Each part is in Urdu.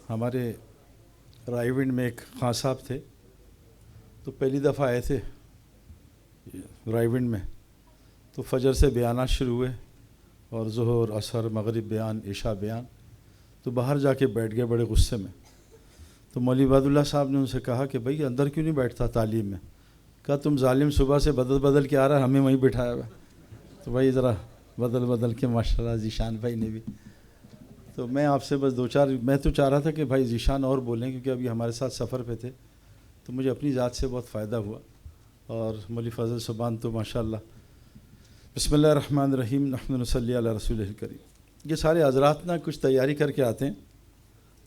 ہمارے رائے ونڈ میں ایک خان صاحب تھے، تو پہلی دفعہ آئے تھے رائے ونڈ میں، تو فجر سے بیانات شروع ہوئے اور ظہر عصر مغرب بیان عشاء بیان، تو باہر جا کے بیٹھ گئے بڑے غصے میں۔ تو مولوی عباد اللہ صاحب نے ان سے کہا کہ بھائی اندر کیوں نہیں بیٹھتا تعلیم میں؟ کہا تم ظالم صبح سے بدل کے آ رہا ہے، ہمیں وہیں بٹھایا ہوا ہے۔ تو بھائی ذرا بدل کے ماشاءاللہ ذیشان بھائی نے بھی، تو میں آپ سے بس میں تو چاہ رہا تھا کہ بھائی ذیشان اور بولیں، کیونکہ ابھی ہمارے ساتھ سفر پہ تھے، تو مجھے اپنی ذات سے بہت فائدہ ہوا، اور مولوی فضل سبحان تو ماشاءاللہ۔ بسم اللہ الرحمن الرحیم، نحمد نصلی علی رسول الکریم۔ یہ سارے حضرات نا کچھ تیاری کر کے آتے ہیں،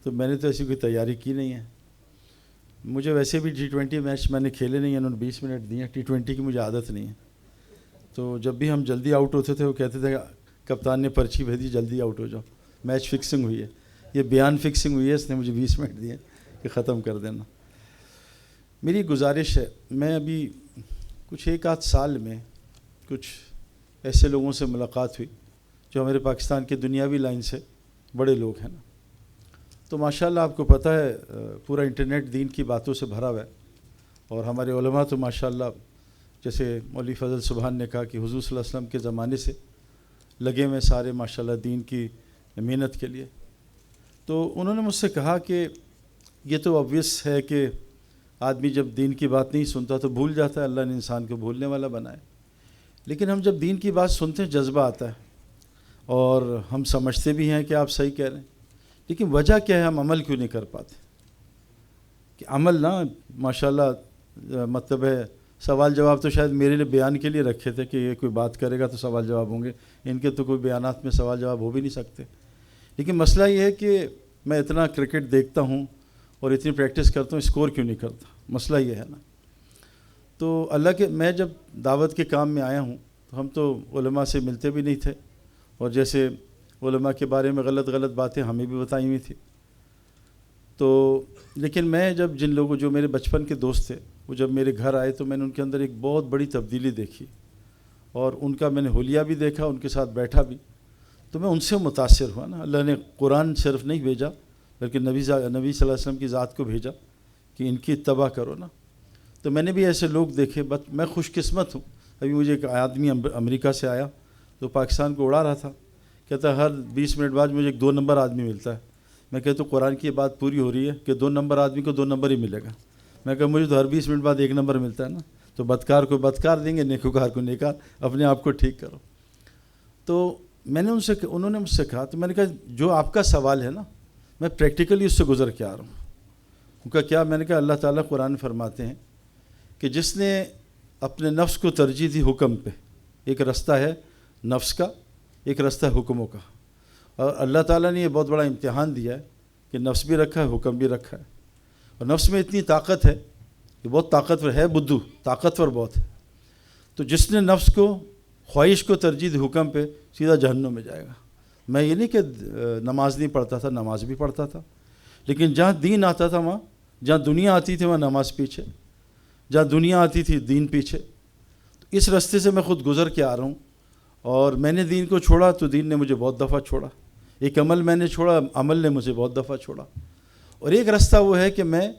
تو میں نے تو ایسی کوئی تیاری کی نہیں ہے۔ مجھے ویسے بھی T20 میچ میں نے کھیلے نہیں ہیں، انہوں نے 20 منٹ دیے ہیں، T20 کی مجھے عادت نہیں ہے۔ تو جب بھی ہم جلدی آؤٹ ہوتے تھے وہ کہتے تھے کپتان نے پرچی بھیجی جلدی آؤٹ ہو جاؤ، میچ فکسنگ ہوئی ہے، یہ بیان فکسنگ ہوئی ہے، اس نے مجھے 20 منٹ دیے کہ ختم کر دینا۔ میری گزارش ہے، میں ابھی کچھ ایک آدھ سال میں کچھ ایسے لوگوں سے ملاقات ہوئی جو ہمارے پاکستان کے دنیاوی لائن سے بڑے لوگ ہیں نا، تو ماشاءاللہ آپ کو پتہ ہے پورا انٹرنیٹ دین کی باتوں سے بھرا ہوا ہے، اور ہمارے علماء تو ماشاءاللہ جیسے مولوی فضل سبحان نے کہا کہ حضور صلی اللہ علیہ وسلم کے زمانے سے لگے ہوئے سارے ماشاءاللہ دین کی محنت کے لیے۔ تو انہوں نے مجھ سے کہا کہ یہ تو obvious ہے کہ آدمی جب دین کی بات نہیں سنتا تو بھول جاتا ہے، اللہ نے انسان کو بھولنے والا بنایا، لیکن ہم جب دین کی بات سنتے ہیں جذبہ آتا ہے، اور ہم سمجھتے بھی ہیں کہ آپ صحیح کہہ رہے ہیں، لیکن وجہ کیا ہے ہم عمل کیوں نہیں کر پاتے؟ کہ عمل نا ماشاءاللہ مطلب ہے، سوال جواب تو شاید میرے لیے بیان کے لیے رکھے تھے کہ یہ کوئی بات کرے گا تو سوال جواب ہوں گے، ان کے تو کوئی بیانات میں سوال جواب ہو بھی نہیں سکتے۔ لیکن مسئلہ یہ ہے کہ میں اتنا کرکٹ دیکھتا ہوں اور اتنی پریکٹس کرتا ہوں، اسکور کیوں نہیں کرتا؟ مسئلہ یہ ہے نا۔ تو اللہ کے میں جب دعوت کے کام میں آیا ہوں تو ہم تو علماء سے ملتے بھی نہیں تھے، اور جیسے علماء کے بارے میں غلط باتیں ہمیں بھی بتائی ہوئی تھی، تو لیکن میں جب جن لوگوں جو میرے بچپن کے دوست تھے وہ جب میرے گھر آئے تو میں نے ان کے اندر ایک بہت بڑی تبدیلی دیکھی، اور ان کا میں نے حلیہ بھی دیکھا، ان کے ساتھ بیٹھا بھی، تو میں ان سے متاثر ہوا نا۔ اللہ نے قرآن صرف نہیں بھیجا بلکہ نبی صلی اللہ علیہ وسلم کی ذات کو بھیجا کہ ان کی اتباع کرو نا۔ تو میں نے بھی ایسے لوگ دیکھے، بس میں خوش قسمت ہوں۔ ابھی مجھے ایک آدمی امریکہ سے آیا تو پاکستان کو اڑا رہا تھا، کہتا ہر 20 منٹ بعد مجھے ایک 2 نمبر آدمی ملتا ہے۔ میں کہتا ہوں قرآن کی یہ بات پوری ہو رہی ہے کہ 2 نمبر آدمی کو 2 نمبر ہی ملے گا؟ میں کہا مجھے تو ہر 20 منٹ بعد 1 نمبر ملتا ہے نا۔ تو بدکار کو بدکار دیں گے، نیکوکار کو نیکار، اپنے آپ کو ٹھیک کرو۔ تو میں نے انہوں نے مجھ سے کہا، تو میں نے کہا جو آپ کا سوال ہے نا میں پریکٹیکلی اس سے گزر کے آ رہا ہوں۔ ان کا کیا؟ میں نے کہا اللہ تعالیٰ قرآن فرماتے ہیں کہ جس نے اپنے نفس کو ترجیح دی حکم پہ، ایک رستہ ہے نفس کا، ایک رستہ ہے حکموں کا، اور اللہ تعالیٰ نے یہ بہت بڑا امتحان دیا ہے کہ نفس بھی رکھا ہے، حکم بھی رکھا ہے، اور نفس میں اتنی طاقت ہے کہ بہت طاقتور ہے، بدھو طاقتور بہت ہے، تو جس نے نفس کو خواہش کو ترجیح دی حکم پہ سیدھا جہنم میں جائے گا۔ میں یہ نہیں کہ نماز نہیں پڑھتا تھا، نماز بھی پڑھتا تھا، لیکن جہاں دین آتا تھا وہاں، جہاں دنیا آتی تھی وہاں نماز پیچھے، جہاں دنیا آتی تھی دین پیچھے۔ تو اس رستے سے میں خود گزر کے آ رہا ہوں، اور میں نے دین کو چھوڑا تو دین نے مجھے بہت دفعہ چھوڑا، ایک عمل میں نے چھوڑا، عمل نے مجھے بہت دفعہ چھوڑا، اور ایک رستہ وہ ہے کہ میں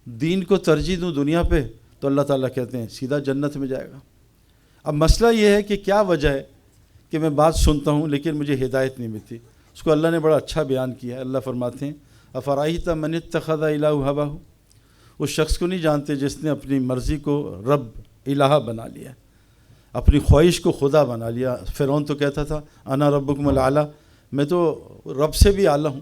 دین کو ترجیح دوں دنیا پہ، تو اللہ تعالیٰ کہتے ہیں سیدھا جنت میں جائے گا۔ اب مسئلہ یہ ہے کہ کیا وجہ ہے کہ میں بات سنتا ہوں لیکن مجھے ہدایت نہیں ملتی؟ اس کو اللہ نے بڑا اچھا بیان کیا ہے۔ اللہ فرماتے ہیں افرأیت من اتخذ الہ ہواہ، اس شخص کو نہیں جانتے جس نے اپنی مرضی کو رب الہ بنا لیا، اپنی خواہش کو خدا بنا لیا۔ فرعون تو کہتا تھا انا ربکم الاعلی، میں تو رب سے بھی اعلیٰ ہوں۔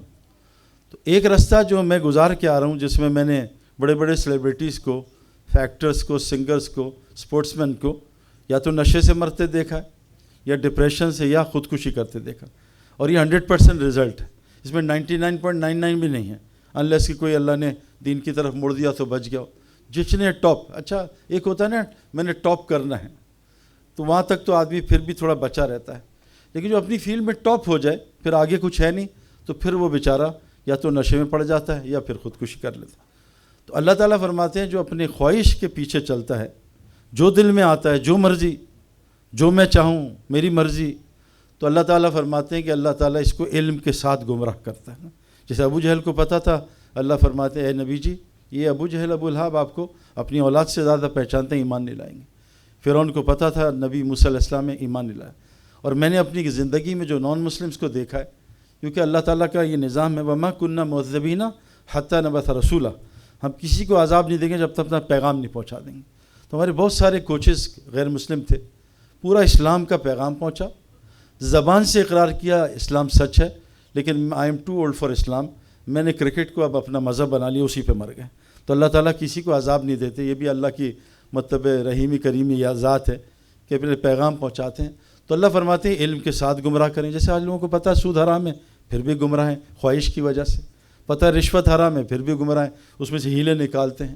تو ایک رستہ جو میں گزار کے آ رہا ہوں، جس میں میں نے بڑے بڑے سیلیبریٹیز کو، فیکٹرز کو، سنگرز کو، سپورٹس مین کو یا تو نشے سے مرتے دیکھا ہے، یا ڈپریشن سے، یا خودکشی کرتے دیکھا، اور یہ 100% رزلٹ ہے، اس میں 99.99 بھی نہیں ہے، انلیس کہ کوئی اللہ نے دین کی طرف موڑ دیا تو بچ گیا۔ جس نے ٹاپ، اچھا ایک ہوتا ہے نا میں نے ٹاپ کرنا ہے، تو وہاں تک تو آدمی پھر بھی تھوڑا بچا رہتا ہے، لیکن جو اپنی فیلڈ میں ٹاپ ہو جائے پھر آگے کچھ ہے نہیں، تو پھر وہ بیچارہ یا تو نشے میں پڑ جاتا ہے یا پھر خودکشی کر لیتا ہے۔ تو اللہ تعالیٰ فرماتے ہیں جو اپنے خواہش کے پیچھے چلتا ہے، جو دل میں آتا ہے، جو مرضی، جو میں چاہوں، میری مرضی، تو اللہ تعالیٰ فرماتے ہیں کہ اللہ تعالیٰ اس کو علم کے ساتھ گمراہ کرتا ہے نا۔ جیسے ابو جہل کو پتہ تھا اللہ فرماتے ہیں اے نبی جی یہ ابو جہل ابو لہب آپ کو اپنی اولاد سے زیادہ پہچانتے ہیں، ایمان نہیں لائیں گے۔ فرعون کو پتہ تھا نبی موسیٰ علیہ السلام نے ایمان نہیں لایا، اور میں نے اپنی زندگی میں جو نان مسلمس کو دیکھا ہے، کیونکہ اللہ تعالیٰ کا یہ نظام ہے وَمَا كُنَّا مُعَذِّبِينَ حَتَّى نَبْعَثَ رَسُولًا، ہم کسی کو عذاب نہیں دیں گے جب تک اپنا پیغام نہیں پہنچا دیں گے۔ تو ہمارے بہت سارے کوچز غیر مسلم تھے، پورا اسلام کا پیغام پہنچا، زبان سے اقرار کیا اسلام سچ ہے، لیکن I'm too old for Islam, میں نے کرکٹ کو اب اپنا مذہب بنا لیا، اسی پہ مر گئے۔ تو اللہ تعالیٰ کسی کو عذاب نہیں دیتے، یہ بھی اللہ کی مطلب رحیمی کریمی یا ذات ہے کہ اپنے پیغام پہنچاتے ہیں۔ تو اللہ فرماتے ہیں علم کے ساتھ گمراہ کریں، جیسے آج لوگوں کو پتہ ہے سود حرام ہے پھر بھی گمراہ ہیں خواہش کی وجہ سے، پتہ ہے رشوت حرام ہے پھر بھی گمراہ ہیں، اس میں سے ہیلے نکالتے ہیں۔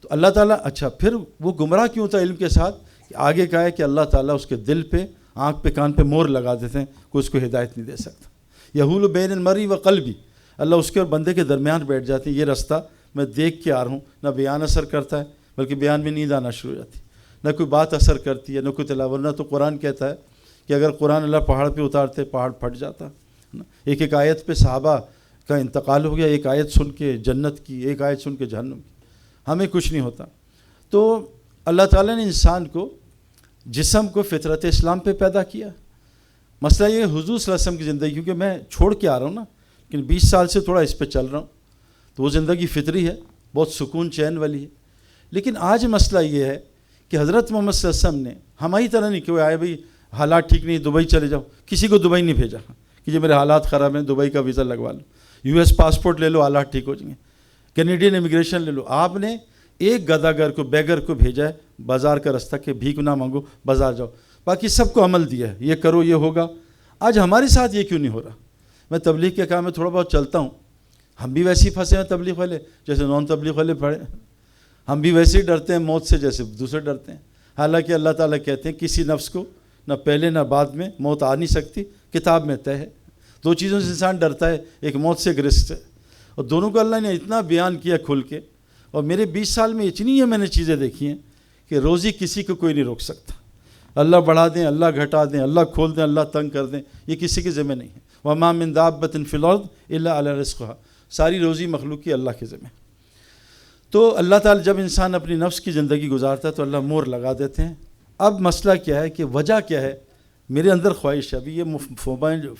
تو اللہ تعالیٰ اچھا پھر وہ گمراہ کیوں تھا علم کے ساتھ؟ آگے کہا ہے کہ اللہ تعالیٰ اس کے دل پہ آنکھ پہ کان پہ مور لگا دیتے ہیں، کوئی اس کو ہدایت نہیں دے سکتا۔ یحول بین المرء و قلبی، اللہ اس کے اور بندے کے درمیان بیٹھ جاتے ہیں، یہ رستہ میں دیکھ کے آ رہا ہوں، نہ بیان اثر کرتا ہے بلکہ بیان میں نیند آنا شروع ہو جاتی ہے، نہ کوئی بات اثر کرتی ہے، نہ کوئی تلاوت، نہ تو قرآن کہتا ہے کہ اگر قرآن اللہ پہاڑ پہ اتارتے پہاڑ پھٹ جاتا۔ ایک ایک آیت پہ صحابہ کا انتقال ہو گیا، ایک آیت سن کے جنت کی، ایک آیت سن کے جہنم کی، ہمیں کچھ نہیں ہوتا۔ تو اللہ تعالیٰ نے انسان کو جسم کو فطرت اسلام پہ پیدا کیا۔ مسئلہ یہ حضور صلی اللہ علیہ وسلم کی زندگی، کیونکہ میں چھوڑ کے آ رہا ہوں نا، لیکن 20 سال سے تھوڑا اس پہ چل رہا ہوں، تو وہ زندگی فطری ہے، بہت سکون چین والی ہے۔ لیکن آج مسئلہ یہ ہے کہ حضرت محمد صلی اللہ علیہ وسلم نے ہماری طرح نہیں کہ وہ آئے بھائی حالات ٹھیک نہیں دبئی چلے جاؤ، کسی کو دبئی نہیں بھیجا کہ یہ میرے حالات خراب ہیں دبئی کا ویزا لگوا لو، US پاسپورٹ لے لو حالات ٹھیک ہو جائیں گے، کینیڈین امیگریشن لے لو۔ آپ نے ایک گداگر کو بیگر کو بھیجا ہے بازار کا رستہ کہ بھیک نہ مانگو بازار جاؤ، باقی سب کو عمل دیا ہے یہ کرو یہ ہوگا۔ آج ہمارے ساتھ یہ کیوں نہیں ہو رہا؟ میں تبلیغ کے کام میں تھوڑا بہت چلتا ہوں، ہم بھی ویسے ہی پھنسے ہیں تبلیغ والے جیسے نان تبلیغ والے پڑے، ہم بھی ویسے ہی ڈرتے ہیں موت سے جیسے دوسرے ڈرتے ہیں۔ حالانکہ اللہ تعالیٰ کہتے ہیں کسی نفس کو نہ پہلے نہ بعد میں موت آ نہیں سکتی، کتاب میں طے ہے۔ دو چیزوں سے انسان ڈرتا ہے، ایک موت سے ایک رزق سے، اور دونوں کو اللہ نے اتنا بیان کیا کھل کے۔ اور میرے 20 سال میں اتنی ہے میں نے چیزیں دیکھی ہیں کہ روزی کسی کو کوئی نہیں روک سکتا، اللہ بڑھا دیں اللہ گھٹا دیں، اللہ کھول دیں اللہ تنگ کر دیں، یہ کسی کے ذمہ نہیں ہے۔ وَمَا مِن دَابَّةٍ فِي الْأَرْضِ إِلَّا عَلَىٰ رِزْقِهَا، ساری روزی مخلوق کی اللہ کے ذمہ۔ تو اللہ تعالیٰ جب انسان اپنی نفس کی زندگی گزارتا ہے تو اللہ مور لگا دیتے ہیں۔ اب مسئلہ کیا ہے کہ وجہ کیا ہے؟ میرے اندر خواہش ہے، ابھی یہ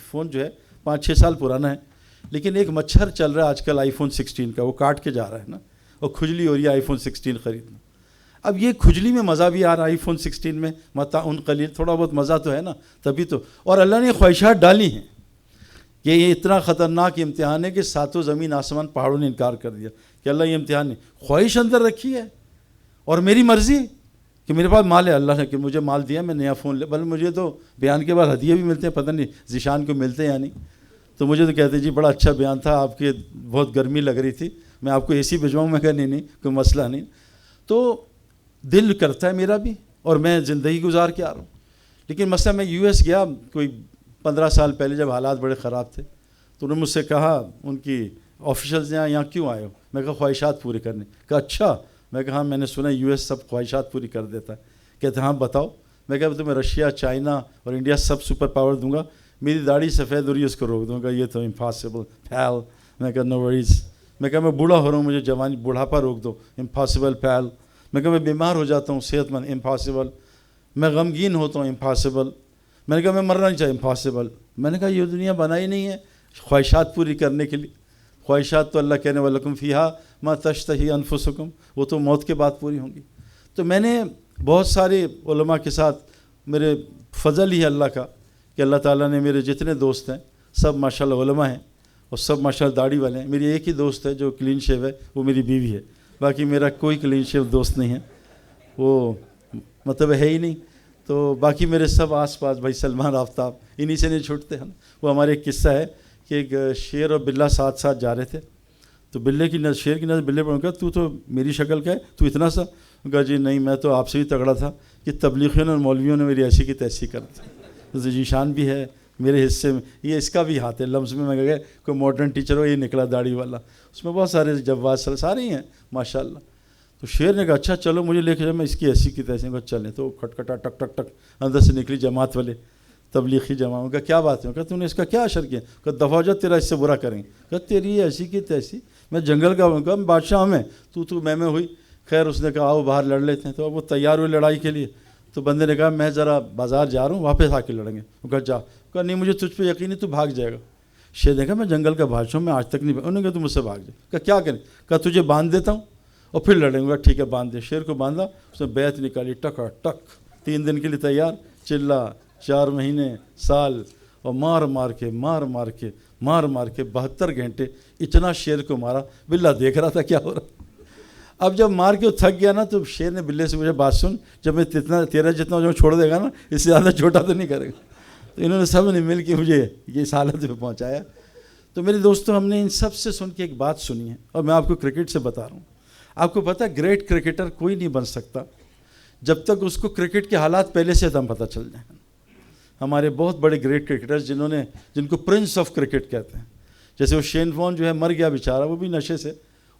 فون جو ہے 5-6 سال پرانا ہے، لیکن ایک مچھر چل رہا ہے آج کل iPhone 16 کا، وہ کاٹ کے جا رہا ہے نا، اور کھجلی ہو رہی ہے iPhone 16 خریدنا۔ اب یہ کھجلی میں مزہ بھی آ رہا ہے iPhone 16 میں، متاع قلیل، تھوڑا بہت مزہ تو ہے نا، تبھی تو۔ اور اللہ نے خواہشات ڈالی ہیں کہ یہ اتنا خطرناک امتحان ہے کہ ساتوں زمین آسمان پہاڑوں نے انکار کر دیا کہ اللہ یہ امتحان ہے، خواہش اندر رکھی ہے اور میری مرضی کہ میرے پاس مال ہے، اللہ نے کہ مجھے مال دیا میں نیا فون لے، بلکہ مجھے تو بیان کے بعد ہدیے بھی ملتے ہیں، پتہ نہیں ذیشان کو ملتے ہیں یا نہیں۔ تو مجھے تو کہتے جی بڑا اچھا بیان تھا آپ کے، بہت گرمی لگ رہی تھی، میں آپ کو AC بھجواؤں، میں کہا نہیں کوئی مسئلہ نہیں۔ تو دل کرتا ہے میرا بھی، اور میں زندگی گزار کے آ رہا ہوں۔ لیکن مسئلہ میں US گیا کوئی 15 سال پہلے جب حالات بڑے خراب تھے، تو انہوں نے مجھ سے کہا ان کی آفیشلز نے یہاں کیوں آئے ہو؟ میں کہا خواہشات پورے کرنے۔ کہا اچھا؟ میں کہا ہاں میں نے سنا US سب خواہشات پوری کر دیتا ہے۔ کہتے ہاں بتاؤ۔ میں کہا تمہیں رشیا چائنا اور انڈیا سب سپر پاور دوں گا، میری داڑھی سفید ہو رہی ہے اس کو روک دوں گا، یہ تو امپاسبل پھیل۔ میں کہا نو وریز۔ میں کہا میں بوڑھا ہو رہا ہوں، مجھے جوانی بڑھاپا روک دو، امپاسبل پھیل۔ میں کہا میں بیمار ہو جاتا ہوں صحت مند، امپاسبل۔ میں غمگین ہوتا ہوں، امپاسبل۔ میں نے کہا میں مرنا نہیں چاہیے، امپاسبل۔ میں نے کہا یہ دنیا بنائی نہیں ہے خواہشات پوری کرنے کے لیے، خواہشات تو اللہ کہنے وَلَكُمْ فِيهَا مَا تَشْتَهِي أَنفُسُكُمْ، وہ تو موت کے بعد پوری ہوں گی۔ تو میں نے بہت سارے علماء کے ساتھ، میرے فضل ہی ہے اللہ کا کہ اللہ تعالیٰ نے میرے جتنے دوست ہیں سب ماشاءاللہ علماء ہیں اور سب ماشاءاللہ داڑھی والے ہیں۔ میری ایک ہی دوست ہے جو کلین شیو ہے، وہ میری بیوی ہے، باقی میرا کوئی کلین شیو دوست نہیں ہے، وہ مطلب ہے ہی نہیں۔ تو باقی میرے سب آس پاس بھائی سلمان آفتاب انہی سے نہیں چھوٹتے ہیں۔ وہ ہمارے ایک قصہ ہے کہ ایک شیر اور بلہ ساتھ ساتھ جا رہے تھے، تو بلے کی نظر شیر کی نظر بلے پر، کہا تو میری شکل کا ہے، تو اتنا سا؟ کہا جی نہیں میں تو آپ سے بھی تگڑا تھا کہ تبلیغیوں اور مولویوں نے میری ایسی کی تیسی کر دی۔ ذیشان بھی ہے میرے حصے میں، یہ اس کا بھی ہاتھ ہے لمز میں کہا کوئی ماڈرن ٹیچر ہو، یہ نکلا داڑھی والا، اس میں بہت سارے جواز سارے ہی ہیں ماشاءاللہ۔ تو شیر نے کہا اچھا چلو مجھے لے کے جاؤ، میں اس کی ایسی کی تیسی کہا چلیں۔ تو کھٹکھٹا ٹک ٹک ٹک اندر سے نکلی جماعت والے، تبلیغی جماعت۔ کہا کیا بات ہے؟ کہا تو نے اس کا کیا اشر کیا؟ کہا دفعہ ہو جا، تیرا اس سے برا کریں گے۔ کہا تیری ایسی کی تیسی، میں جنگل کا ہوں، کہا بادشاہ میں تو میں ہوئی. خیر اس نے کہا آؤ باہر لڑ لیتے ہیں. تو اب وہ تیار ہوئے لڑائی کے لیے. تو بندے نے کہا میں ذرا بازار جا رہا ہوں، واپس آ کے لڑیں گے. وہ کہا جا. کہا نہیں مجھے تجھ پہ یقین ہے، تو بھاگ جائے گا. شیر نے کہا میں جنگل کا بادشاہ ہوں، میں آج تک نہیں. انہوں نے کہا تو مجھ سے بھاگ جائے. کہا کیا کریں؟ کہا تجھے باندھ دیتا ہوں اور پھر لڑیں گے. ٹھیک ہے باندھ دے. شیر کو باندھا، اس نے بیعت نکالی، ٹکا ٹک 3 دن کے لیے تیار. چلا 4 مہینے سال، اور مار مار کے 72 گھنٹے اتنا شیر کو مارا. بلّا دیکھ رہا تھا کیا ہو رہا. اب جب مار کے وہ تھک گیا نا تو شیر نے بلے سے مجھے بات سن، جب میں تیرا جتنا جو چھوڑ دے گا نا اس سے زیادہ چھوٹا تو نہیں کرے گا. تو انہوں نے سب نے مل کے مجھے یہ اس حالت پہ پہنچایا. تو میرے دوستوں ہم نے ان سب سے سن کے ایک بات سنی ہے، اور میں آپ کو کرکٹ سے بتا رہا ہوں. آپ کو پتہ ہے گریٹ کرکٹر کوئی نہیں بن سکتا جب تک اس کو کرکٹ کے حالات پہلے سے دم پتہ چل جائیں. ہمارے بہت بڑے گریٹ کرکٹرز جن کو پرنس آف کرکٹ کہتے ہیں، جیسے وہ شین وارن جو ہے مر گیا بیچارہ، وہ بھی نشے سے،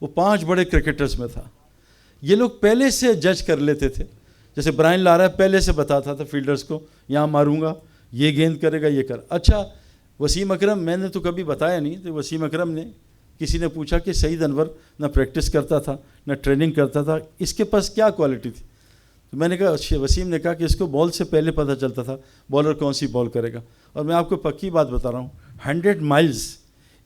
وہ 5 بڑے کرکٹرز میں تھا. یہ لوگ پہلے سے جج کر لیتے تھے. جیسے برائن لارا پہلے سے بتاتا تھا فیلڈرز کو یہاں ماروں گا، یہ گیند کرے گا، یہ کر. اچھا وسیم اکرم میں نے تو کبھی بتایا نہیں. تو وسیم اکرم نے کسی نے پوچھا کہ سعید انور نہ پریکٹس کرتا تھا نہ ٹریننگ کرتا تھا، اس کے پاس کیا کوالٹی تھی؟ تو میں نے کہا، وسیم نے کہا کہ اس کو بال سے پہلے پتہ چلتا تھا بالر کون سی بال کرے گا. اور میں آپ کو پکی بات بتا رہا ہوں، 100 مائلز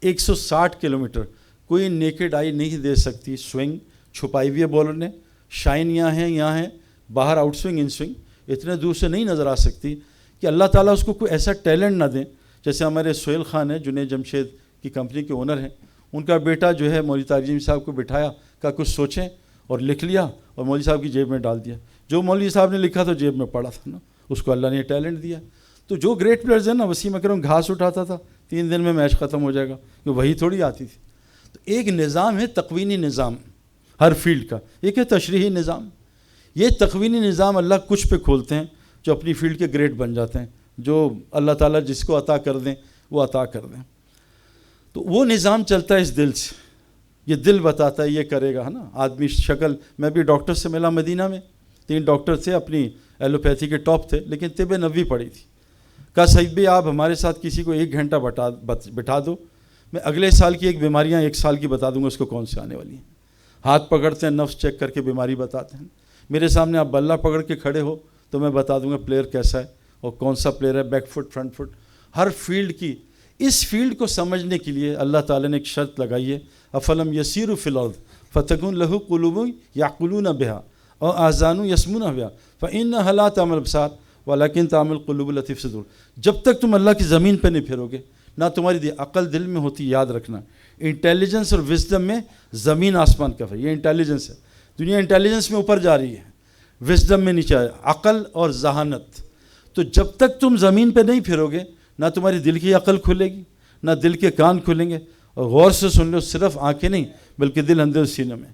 160 کلومیٹر کوئی نیکڈ آئی نہیں دے سکتی. سوئنگ چھپائی ہوئی ہے بالر نے، شائن یہاں ہے باہر، آؤٹ سوئنگ ان سوئنگ اتنے دور سے نہیں نظر آ سکتی کہ اللہ تعالیٰ اس کو کوئی ایسا ٹیلنٹ نہ دیں. جیسے ہمارے سہیل خان ہیں، جنید جمشید کی کمپنی کے اونر ہیں، ان کا بیٹا جو ہے مولوی طارق صاحب کو بٹھایا، کہا کچھ سوچیں، اور لکھ لیا اور مولوی صاحب کی جیب میں ڈال دیا. جو مولوی صاحب نے لکھا تو جیب میں پڑا تھا نا، اس کو اللہ نے یہ ٹیلنٹ دیا. تو جو گریٹ پلیئرز ہیں نا، وسیم اکرم گھاس اٹھاتا تھا 3 دن میں میچ ختم ہو جائے گا، کہ وہی تھوڑی آتی تھی. تو ایک نظام ہے تقوینی نظام ہر فیلڈ کا، ایک ہے تشریحی نظام. یہ تقوینی نظام اللہ کچھ پہ کھولتے ہیں جو اپنی فیلڈ کے گریٹ بن جاتے ہیں، جو اللہ تعالیٰ جس کو عطا کر دیں وہ عطا کر دیں. تو وہ نظام چلتا ہے اس دل سے. یہ دل بتاتا ہے یہ کرے گا، ہے نا. آدمی شکل، میں بھی ڈاکٹر سے ملا مدینہ میں، 3 ڈاکٹر تھے، اپنی ایلوپیتھی کے ٹاپ تھے، لیکن طب نبوی پڑھی تھی. کہا سعید بھائی آپ ہمارے ساتھ کسی کو 1 گھنٹہ بٹھا دو، میں اگلے سال کی ایک بیماریاں 1 سال کی بتا دوں گا اس کو کون سے آنے والی ہیں. ہاتھ پکڑتے ہیں، نفس چیک کر کے بیماری بتاتے ہیں. میرے سامنے آپ بلہ پکڑ کے کھڑے ہو تو میں بتا دوں گا پلیئر کیسا ہے اور کون سا پلیئر ہے، بیک فٹ فرنٹ فٹ ہر فیلڈ کی. اس فیلڈ کو سمجھنے کے لیے اللہ تعالیٰ نے ایک شرط لگائی ہے، افلم یسیروا فی الارض فتکن لہ قلوب یعقلون بہا اور آذان یسمعون بہا فانھا لا تعمی الابصار ولکن تعمی القلوب التی فی الصدور. جب تک تم اللہ کی زمین پہ نہیں پھرو گے، نہ تمہاری عقل دل میں ہوتی. یاد رکھنا، انٹیلیجنس اور وزڈم میں زمین آسمان کا فرق. یہ انٹیلیجنس ہے، دنیا انٹیلیجنس میں اوپر جا رہی ہے، وزڈم میں نیچے عقل اور ذہانت. تو جب تک تم زمین پہ نہیں پھرو گے، نہ تمہاری دل کی عقل کھلے گی، نہ دل کے کان کھلیں گے. اور غور سے سن لو، صرف آنکھیں نہیں بلکہ دل اندر سینے میں.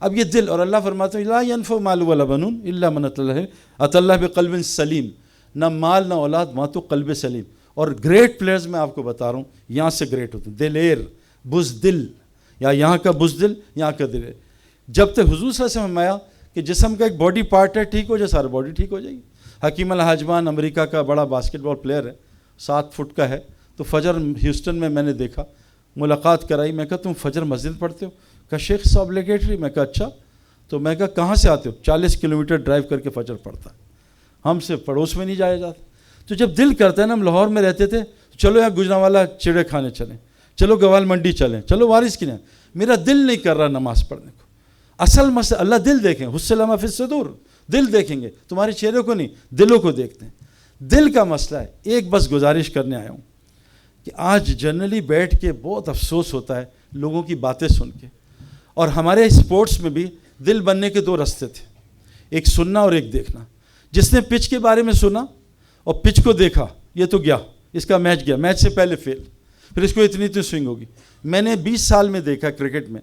اب یہ دل، اور اللہ فرماتے ہیں لا ينفع مال ولا بنون الا من اتى الله بقلب سلیم. نہ مال نہ اولاد، وہاں تو قلب سلیم. اور گریٹ پلیئرز میں آپ کو بتا رہا ہوں یہاں سے گریٹ ہوتے ہیں. دلیر، بزدل، یا یہاں کا بزدل یہاں کا دلیر. جب تک حضور صلی اللہ علیہ وسلم فرمایا کہ جسم کا ایک باڈی پارٹ ہے، ٹھیک ہو جائے سارا باڈی ٹھیک ہو جائے گی. حکیم الحاجمان امریکہ کا بڑا باسکٹ بال پلیئر ہے، 7 فٹ کا ہے. تو فجر ہیوسٹن میں نے دیکھا، ملاقات کرائی. میں کہا تم فجر مسجد پڑھتے ہو؟ کہا شیخ صاحب obligatory. میں کہا اچھا. تو میں کہا کہاں سے آتے ہو؟ 40 کلومیٹر ڈرائیو کر کے فجر پڑھتا ہے. ہم سے پڑوس میں نہیں جایا جاتا. تو جب دل کرتا ہے نا، ہم لاہور میں رہتے تھے، چلو یہاں گجرانوالا چڑے کھانے چلیں، چلو گوال منڈی چلیں، چلو وارث کی. میرا دل نہیں کر رہا نماز پڑھنے کو. اصل مسئلہ اللہ دل دیکھیں، حسن ما فی الصدور، دل دیکھیں گے، تمہارے چہرے کو نہیں، دلوں کو دیکھتے ہیں. دل کا مسئلہ ہے. ایک بس گزارش کرنے آیا ہوں کہ آج جنرلی بیٹھ کے بہت افسوس ہوتا ہے لوگوں کی باتیں سن کے. اور ہمارے اسپورٹس میں بھی دل بننے کے 2 راستے تھے، ایک سننا اور ایک دیکھنا. جس نے پچ کے بارے میں سنا اور پچ کو دیکھا، یہ تو گیا، اس کا میچ گیا، میچ سے پہلے فیل، پھر اس کو اتنی سوئنگ ہوگی. میں نے 20 سال میں دیکھا کرکٹ میں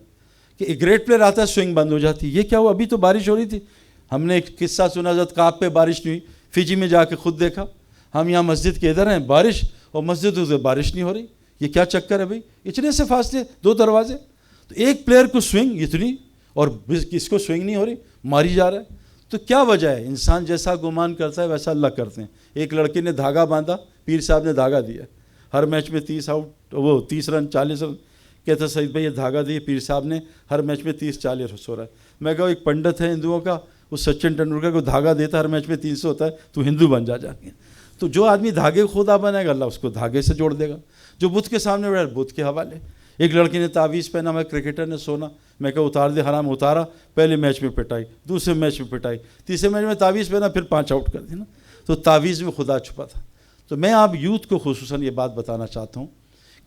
کہ ایک گریٹ پلیئر آتا ہے، سوئنگ بند ہو جاتی. یہ کیا ہوا؟ ابھی تو بارش ہو رہی تھی. ہم نے ایک قصہ سنا، حضرت کعب پہ بارش نہیں ہوئی. فجی میں جا کے خود دیکھا. ہم یہاں مسجد کے ادھر ہیں، بارش، اور مسجد ادھر بارش نہیں ہو رہی. یہ کیا چکر ہے بھائی؟ اتنے سے فاصلے، 2 دروازے. تو ایک پلیئر کو سوئنگ اتنی، اور کس کو سوئنگ نہیں ہو رہی، ماری جا رہا ہے. تو کیا وجہ ہے؟ انسان جیسا گمان کرتا ہے ویسا اللہ کرتے ہیں. ایک لڑکے نے دھاگا باندھا، پیر صاحب نے دھاگا دیا، ہر میچ میں 30 آؤٹ، وہ 30 رن 40 رن. کہتا سعید بھائی یہ دھاگا دیے، پیر صاحب نے ہر میچ میں 30-40 سو رہا ہے۔ میں کہا ایک پنڈت ہے ہندوؤں کا، وہ سچن ٹنڈولکر کو دھاگا دیتا ہر میچ میں 300 ہوتا ہے، تو ہندو بن جا کے۔ تو جو آدمی دھاگے کو خدا بنائے گا اللہ اس کو دھاگے سے جوڑ دے گا۔ جو بت کے سامنے بیٹھا بت کے حوالے۔ ایک لڑکے نے تعویذ پہنا، میں کرکٹر نے سونا، میں کہا اتار دے حرام، اتارا، پہلے میچ میں پٹائی، دوسرے میچ میں پٹائی، تیسرے میچ میں تعویذ پہنا، پھر 5 آؤٹ کر دی نا۔ تو تعویذ میں خدا چھپا تھا۔ تو میں آپ یوتھ کو خصوصاً یہ بات بتانا چاہتا ہوں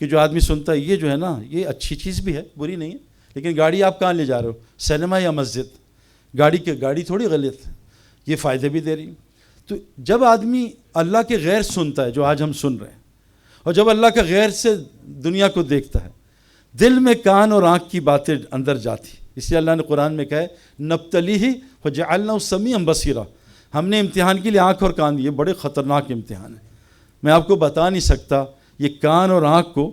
کہ جو آدمی سنتا ہے یہ جو ہے نا یہ اچھی چیز بھی ہے، بری نہیں ہے، لیکن گاڑی آپ کہاں لے جا رہے ہو؟ سینما یا مسجد؟ گاڑی تھوڑی غلط ہے، یہ فائدے بھی دے رہی ہے۔ تو جب آدمی اللہ کے غیر سنتا ہے جو آج ہم سن رہے ہیں، اور جب اللہ کا غیر سے دنیا کو دیکھتا ہے، دل میں کان اور آنکھ کی باتیں اندر جاتی۔ اس لیے اللہ نے قرآن میں کہا ہے نبتلیہ وجعلناہ سمیعا بصیرا، ہم نے امتحان کے لیے آنکھ اور کان دیے، بڑے خطرناک امتحان ہے۔ میں آپ کو بتا نہیں سکتا، یہ کان اور آنکھ کو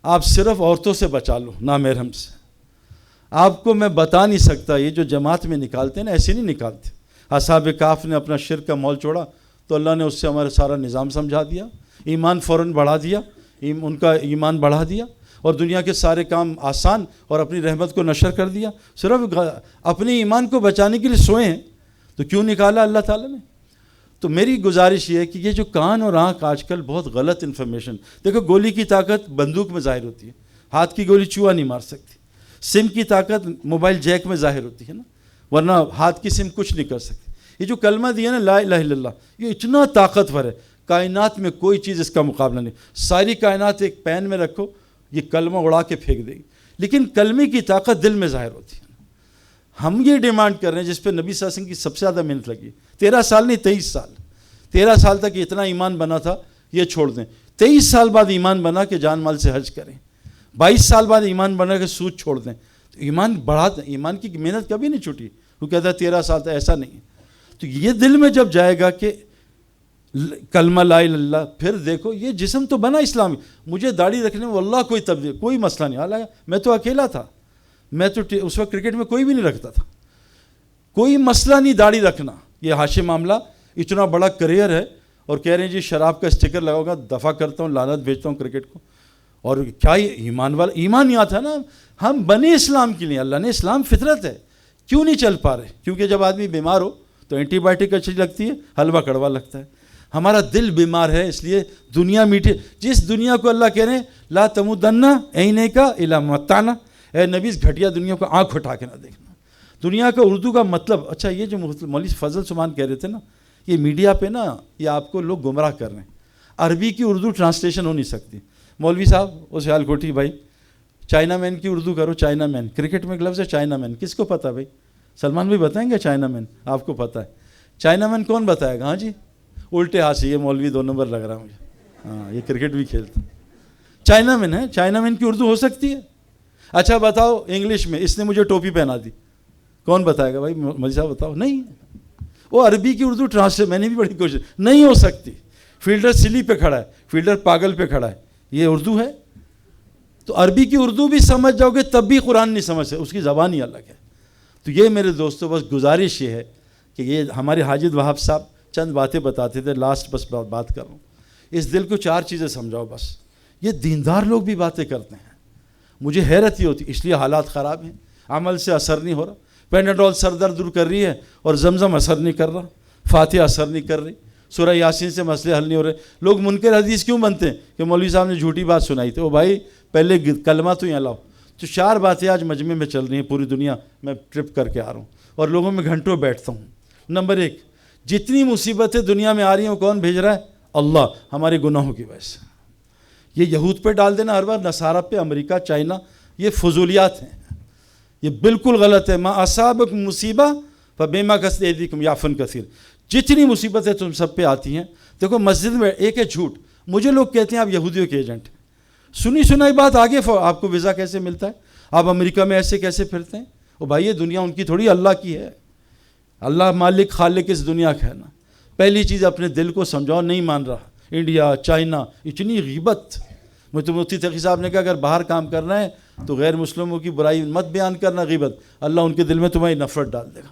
آپ صرف عورتوں سے بچا لو، نامحرم سے۔ آپ کو میں بتا نہیں سکتا، یہ جو جماعت میں نکالتے ہیں نا ایسے نہیں نکالتے۔ اصحاب کہف نے اپنا شرک کا مول چھوڑا تو اللہ نے اس سے ہمارا سارا نظام سمجھا دیا، ایمان فوراً بڑھا دیا، ان کا ایمان بڑھا دیا، اور دنیا کے سارے کام آسان، اور اپنی رحمت کو نشر کر دیا۔ صرف اپنے ایمان کو بچانے کے لیے سوئے ہیں، تو کیوں نکالا اللہ تعالیٰ نے؟ تو میری گزارش یہ ہے کہ یہ جو کان اور آنکھ آج کل بہت غلط انفارمیشن، دیکھو گولی کی طاقت بندوق میں ظاہر ہوتی ہے، ہاتھ کی گولی چوہا نہیں مار سکتی۔ سم کی طاقت موبائل جیک میں ظاہر ہوتی ہے نا، ورنہ ہاتھ کی سم کچھ نہیں کر سکتی۔ یہ جو کلمہ دیا نا لا الہ الا اللہ، یہ اتنا طاقتور ہے، کائنات میں کوئی چیز اس کا مقابلہ نہیں۔ ساری کائنات ایک پین میں رکھو، یہ کلمہ اڑا کے پھینک دے گی، لیکن کلمے کی طاقت دل میں ظاہر ہوتی ہے۔ ہم یہ ڈیمانڈ کر رہے ہیں جس پہ نبی صلی اللہ علیہ وسلم کی سب سے زیادہ محنت لگی، 13 سال نہیں 23 سال، 13 سال تک اتنا ایمان بنا تھا، یہ چھوڑ دیں۔ 23 سال بعد ایمان بنا کہ جان مال سے حج کریں، 22 سال بعد ایمان بنا کہ سود چھوڑ دیں۔ تو ایمان بڑھا دیں، ایمان کی محنت کبھی نہیں چھوٹی۔ وہ کہتا ہے 13 سال تک، ایسا نہیں ہے۔ تو یہ دل میں جب جائے گا کہ کلمہ لا الہ الا اللہ، پھر دیکھو یہ جسم تو بنا اسلامی، مجھے داڑھی رکھنے میں واللہ کوئی تبدیل کوئی مسئلہ نہیں۔ حالانکہ میں تو اکیلا تھا، میں تو اس وقت کرکٹ میں کوئی بھی نہیں رکھتا تھا، کوئی مسئلہ نہیں داڑھی رکھنا۔ یہ حاشیے معاملہ اتنا بڑا کریئر ہے، اور کہہ رہے ہیں جی شراب کا اسٹیکر لگاؤ گا، دفع کرتا ہوں، لعنت بھیجتا ہوں کرکٹ کو۔ اور کیا یہ ایمان والا ایمان یہاں تھا نا، ہم بنے اسلام کے لیے، اللہ نے اسلام فطرت ہے، کیوں نہیں چل پا رہے؟ کیونکہ جب آدمی بیمار ہو تو اینٹی بائیوٹک اچھی لگتی ہے، حلوہ کڑوا لگتا ہے۔ ہمارا دل بیمار ہے، اس لیے دنیا میٹھی، جس دنیا کو اللہ کہہ رہے ہیں لا تمدن عینیک الی ما متعنا، اے نبی اس گھٹیا دنیا کو آنکھ اٹھا کے نہ دیکھنا۔ دنیا کا اردو کا مطلب، اچھا یہ جو مولوی فضل سبحان کہہ رہے تھے نا، یہ میڈیا پہ نا یہ آپ کو لوگ گمراہ کر رہے ہیں، عربی کی اردو ٹرانسلیشن ہو نہیں سکتی۔ مولوی صاحب وہ سیال کوٹھی بھائی، چائنا مین کی اردو کرو، چائنا مین، کرکٹ میں ایک لفظ ہے چائنا مین، کس کو پتہ بھائی؟ سلمان بھائی بتائیں گے چائنا مین؟ آپ کو پتہ ہے چائنا مین کون بتائے گا؟ ہاں جی، الٹے ہاتھ سے، یہ مولوی 2 نمبر لگ رہا ہے مجھے، ہاں یہ کرکٹ بھی کھیلتا۔ چائنا مین ہے، چائنا مین کی اردو ہو سکتی ہے؟ اچھا بتاؤ انگلش میں، اس نے مجھے ٹوپی پہنا دی، کون بتائے گا بھائی؟ مولوی صاحب بتاؤ۔ نہیں، وہ عربی کی اردو ٹرانسلیٹ، میں نے بھی بڑی کوشش، نہیں ہو سکتی۔ فیلڈر سلی پہ کھڑا ہے، فیلڈر پاگل پہ کھڑا ہے، یہ اردو ہے؟ تو عربی کی اردو بھی سمجھ جاؤ گے تب بھی قرآن نہیں سمجھ سکتے، اس کی زبان ہی الگ ہے۔ تو یہ میرے دوستوں بس گزارش یہ ہے کہ یہ ہمارے حاجد وہاب صاحب چند باتیں بتاتے تھے، لاسٹ بس بات کر رہا ہوں، اس دل کو 4 چیزیں سمجھاؤ بس۔ یہ دیندار لوگ بھی باتیں کرتے ہیں، مجھے حیرت ہی ہوتی، اس لیے حالات خراب ہیں، عمل سے اثر نہیں ہو رہا۔ پیناڈول سر درد دور کر رہی ہے اور زمزم اثر نہیں کر رہا، فاتحہ اثر نہیں کر رہی، سورہ یاسین سے مسئلے حل نہیں ہو رہے۔ لوگ منکر حدیث کیوں بنتے ہیں؟ کہ مولوی صاحب نے جھوٹی بات سنائی تھی۔ او بھائی پہلے کلمہ تو یہاں لاؤ۔ تو 4 باتیں آج مجمع میں چل رہی ہیں پوری دنیا میں، ٹرپ کر کے آ رہا ہوں اور لوگوں میں گھنٹوں بیٹھتا ہوں۔ نمبر 1، جتنی مصیبتیں دنیا میں آ رہی ہیں وہ کون بھیج رہا ہے؟ اللہ، ہمارے گناہوں کی وجہ سے۔ یہ یہود پہ ڈال دینا ہر بار، نصارہ پہ، امریکہ، چائنا، یہ فضولیات ہیں، یہ بالکل غلط ہے۔ ما اصابکم مصیبہ فبما کسبت ایدیکم یعفو عن کثیر، جتنی مصیبتیں تم سب پہ آتی ہیں۔ دیکھو مسجد میں ایک ہے جھوٹ، مجھے لوگ کہتے ہیں آپ یہودیوں کے ایجنٹ ہیں، سنی سنائی بات آگے، آپ کو ویزا کیسے ملتا ہے؟ آپ امریکہ میں ایسے کیسے پھرتے ہیں؟ او بھائی یہ دنیا ان کی تھوڑی، اللہ کی ہے۔ اللہ مالک خالق اس دنیا کا ہے نا۔ پہلی چیز اپنے دل کو سمجھاؤ، نہیں مان رہا۔ انڈیا، چائنا، اتنی غیبت۔ مفتی تقی صاحب نے کہا اگر باہر کام کرنا ہے تو غیر مسلموں کی برائی مت بیان کرنا، غیبت، اللہ ان کے دل میں تمہاری نفرت ڈال دے گا،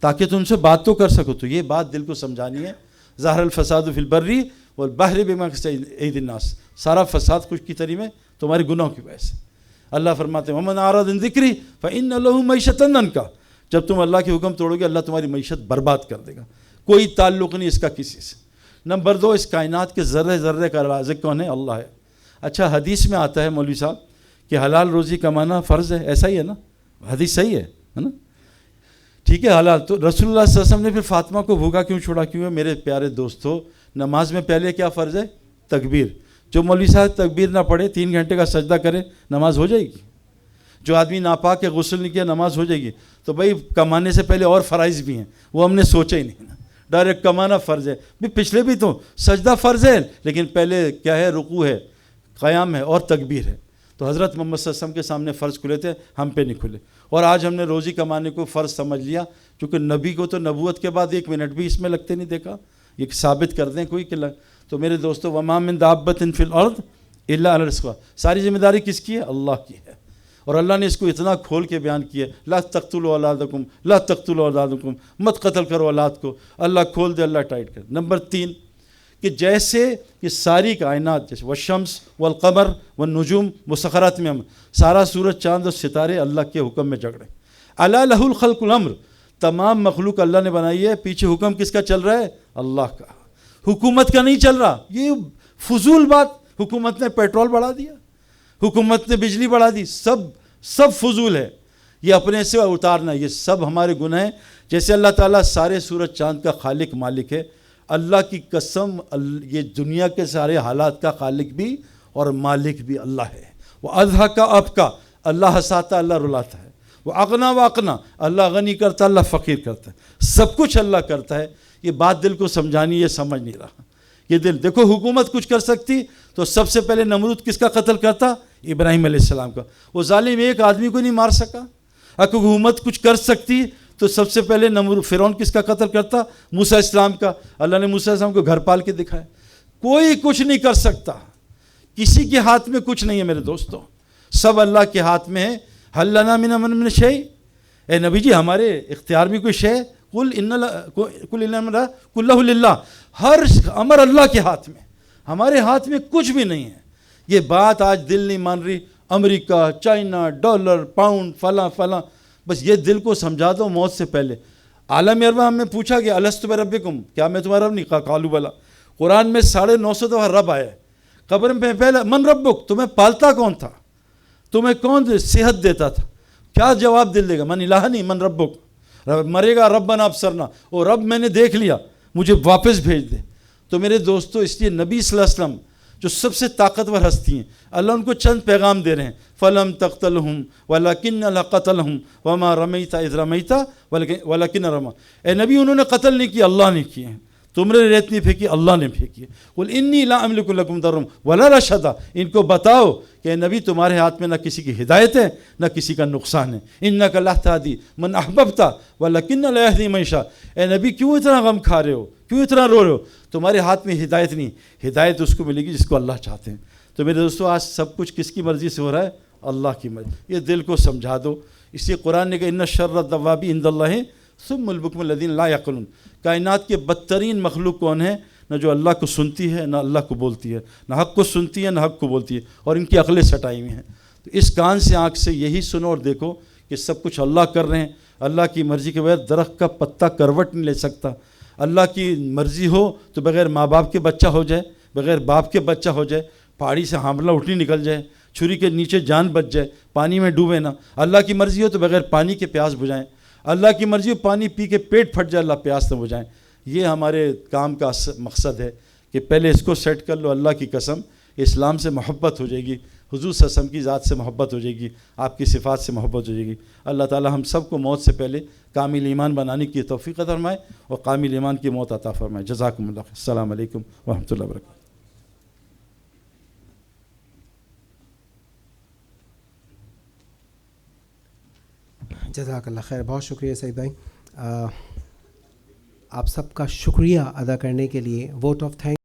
تاکہ تم سے بات تو کر سکو۔ تو یہ بات دل کو سمجھانی ہے۔ ظاہر الفساد فی البر والبحر بما کسبت ایدی الناس، سارا فساد خشکی تری میں تمہارے گناہوں کی وجہ سے۔ اللہ فرماتے ہیں ومن اعرض عن ذکری فإن له معیشۃ ضنکا، جب تم اللہ کے حکم توڑو گے اللہ تمہاری معیشت برباد کر دے گا، کوئی تعلق نہیں اس کا کسی سے۔ نمبر 2، اس کائنات کے ذرے ذرے کا رازق کون ہے؟ اللہ ہے۔ اچھا حدیث میں آتا ہے مولوی صاحب کہ حلال روزی کمانا فرض ہے، ایسا ہی ہے نا؟ حدیث صحیح ہے نا؟ ٹھیک ہے حلال، تو رسول اللہ صلی اللہ علیہ وسلم نے پھر فاطمہ کو بھوکا کیوں چھوڑا؟ کیوں ہے میرے پیارے دوستو، نماز میں پہلے کیا فرض ہے؟ تکبیر۔ جو مولوی صاحب تکبیر نہ پڑھے 3 گھنٹے کا سجدہ کرے نماز ہو جائے گی؟ جو آدمی ناپاک کے غسل نہیں کیا نماز ہو جائے گی؟ تو بھائی کمانے سے پہلے اور فرائض بھی ہیں، وہ ہم نے سوچا ہی نہیں نا، ڈائریکٹ کمانا فرض ہے۔ بھی پچھلے بھی تو سجدہ فرض ہے، لیکن پہلے کیا ہے؟ رکوع ہے، قیام ہے اور تکبیر ہے۔ تو حضرت محمد صلی اللہ علیہ وسلم کے سامنے فرض کھلے تھے، ہم پہ نہیں کھلے، اور آج ہم نے روزی کمانے کو فرض سمجھ لیا، چونکہ نبی کو تو نبوت کے بعد 1 منٹ بھی اس میں لگتے نہیں دیکھا، یہ ثابت کر دیں کوئی کہ تو میرے دوستو وما من دابۃ فی الارض الا علی رزقها، ساری ذمہ داری کس کی ہے؟ اللہ کی ہے، اور اللہ نے اس کو اتنا کھول کے بیان کیا ہے، لا تقتلوا اولادکم، لا تقتلوا اولادکم، مت قتل کرو اولاد کو، اللہ کھول دے، اللہ ٹائٹ کر۔ نمبر 3 کہ جیسے یہ ساری کائنات، جیسے والشمس والقمر والنجوم مسخرات میں، ہم سارا سورج چاند اور ستارے اللہ کے حکم میں جگ رہے ہیں۔ الا لہ الخلق والامر، تمام مخلوق اللہ نے بنائی ہے، پیچھے حکم کس کا چل رہا ہے؟ اللہ کا، حکومت کا نہیں چل رہا۔ یہ فضول بات، حکومت نے پیٹرول بڑھا دیا، حکومت نے بجلی بڑھا دی، سب فضول ہے، یہ اپنے سے اتارنا، یہ سب ہمارے گناہ ہیں۔ جیسے اللہ تعالیٰ سارے سورج چاند کا خالق مالک ہے، اللہ کی قسم یہ دنیا کے سارے حالات کا خالق بھی اور مالک بھی اللہ ہے۔ وہ اضحیٰ کا اب کا، اللہ ہنساتا اللہ رلاتا ہے۔ وہ اغنا و اقنا، اللہ غنی کرتا اللہ فقیر کرتا ہے، سب کچھ اللہ کرتا ہے۔ یہ بات دل کو سمجھانی، یہ سمجھ نہیں رہا۔ یہ دل دیکھو، حکومت کچھ کر سکتی تو سب سے پہلے نمرود کس کا قتل کرتا؟ ابراہیم علیہ السلام کا۔ وہ ظالم ایک آدمی کو نہیں مار سکا۔ اگر حکومت کچھ کر سکتی تو سب سے پہلے نمرود فرعون کس کا قتل کرتا؟ موسیٰ السلام کا۔ اللہ نے موسیٰ السلام کو گھر پال کے دکھایا۔ کوئی کچھ نہیں کر سکتا، کسی کے ہاتھ میں کچھ نہیں ہے میرے دوستوں، سب اللہ کے ہاتھ میں ہے۔ حل لنا من امر من شیء، اے نبی جی ہمارے اختیار میں کوئی شے؟ قل ان الامر کلہ للہ، ہر امر اللہ کے ہاتھ میں، ہمارے ہاتھ میں کچھ بھی نہیں ہے۔ یہ بات آج دل نہیں مان رہی، امریکہ، چائنا، ڈالر، پاؤنڈ، فلاں فلاں، بس یہ دل کو سمجھا دو موت سے پہلے۔ عالم ارواح میں پوچھا گیا الست بربکم، کیا میں تمہارا رب نہیں؟ کہا قالوا بلی۔ قرآن میں 950 دفعہ رب آیا ہے۔ قبر میں پہلا من ربک، تمہیں پالتا کون تھا؟ تمہیں کون صحت دیتا تھا؟ کیا جواب دل دے گا؟ من الہ نہیں، من ربک۔ مرے گا ربنا ابصرنا، او رب میں نے دیکھ لیا، مجھے واپس بھیج دے۔ تو میرے دوستو اس لیے نبی صلی اللہ علیہ وسلم جو سب سے طاقتور ہستی ہیں، اللہ ان کو چند پیغام دے رہے ہیں، فلم تقتلہم ولکن اللہ قتلہم وما رمیت اذ رمیت ولکن رمی۔ اے نبی انہوں نے قتل نہیں کیا، اللہ نے کیے ہیں، تم نے ریت نہیں پھینکی، اللہ نے پھینکی ہے۔ قل انی لا املک لکم ضرا ولا رشدا، ان کو بتاؤ کہ اے نبی تمہارے ہاتھ میں نہ کسی کی ہدایت ہے نہ کسی کا نقصان ہے۔ انک لا تہدی من احببت ولکن لا یہدی من یشاء۔ اے نبی کیوں اتنا غم کھا رہے ہو، کیوں اتنا رو رہے ہو؟ تمہارے ہاتھ میں ہدایت نہیں، ہدایت اس کو ملے گی جس کو اللہ چاہتے ہیں۔ تو میرے دوستو آج سب کچھ کس کی مرضی سے ہو رہا ہے؟ اللہ کی مرضی۔ یہ دل کو سمجھا دو۔ اس لیے قرآن نے کہا ان شر الدواب عند اللہ ثم البکم الذین لا یعقلون۔ کائنات کے بدترین مخلوق کون ہے؟ نہ جو اللہ کو سنتی ہے نہ اللہ کو بولتی ہے، نہ حق کو سنتی ہے نہ حق کو بولتی ہے، اور ان کی عقلیں سٹائی ہوئی ہیں۔ تو اس کان سے آنکھ سے یہی سنو اور دیکھو کہ سب کچھ اللہ کر رہے ہیں۔ اللہ کی مرضی کے بغیر درخت کا پتا کروٹ نہیں لے سکتا۔ اللہ کی مرضی ہو تو بغیر ماں باپ کے بچہ ہو جائے، بغیر باپ کے بچہ ہو جائے، پہاڑی سے حاملہ اٹھنی نکل جائے، چھری کے نیچے جان بچ جائے، پانی میں ڈوبے نہ۔ اللہ کی مرضی ہو تو بغیر پانی کے پیاس بجھائیں، اللہ کی مرضی ہو پانی پی کے پیٹ پھٹ جائے، اللہ پیاس نہ بجھائیں۔ یہ ہمارے کام کا مقصد ہے کہ پہلے اس کو سیٹ کر لو۔ اللہ کی قسم اسلام سے محبت ہو جائے گی، حضور صلی اللہ علیہ وسلم کی ذات سے محبت ہو جائے گی، آپ کی صفات سے محبت ہو جائے گی۔ اللہ تعالی ہم سب کو موت سے پہلے کامل ایمان بنانے کی توفیق عطا فرمائے اور کامل ایمان کی موت عطا فرمائے۔ جزاکم اللہ خیر۔ السلام علیکم ورحمۃ اللہ وبرکاتہ۔ جزاک اللہ خیر، بہت شکریہ سعید بھائی، آپ سب کا شکریہ ادا کرنے کے لیے ووٹ آف تھینک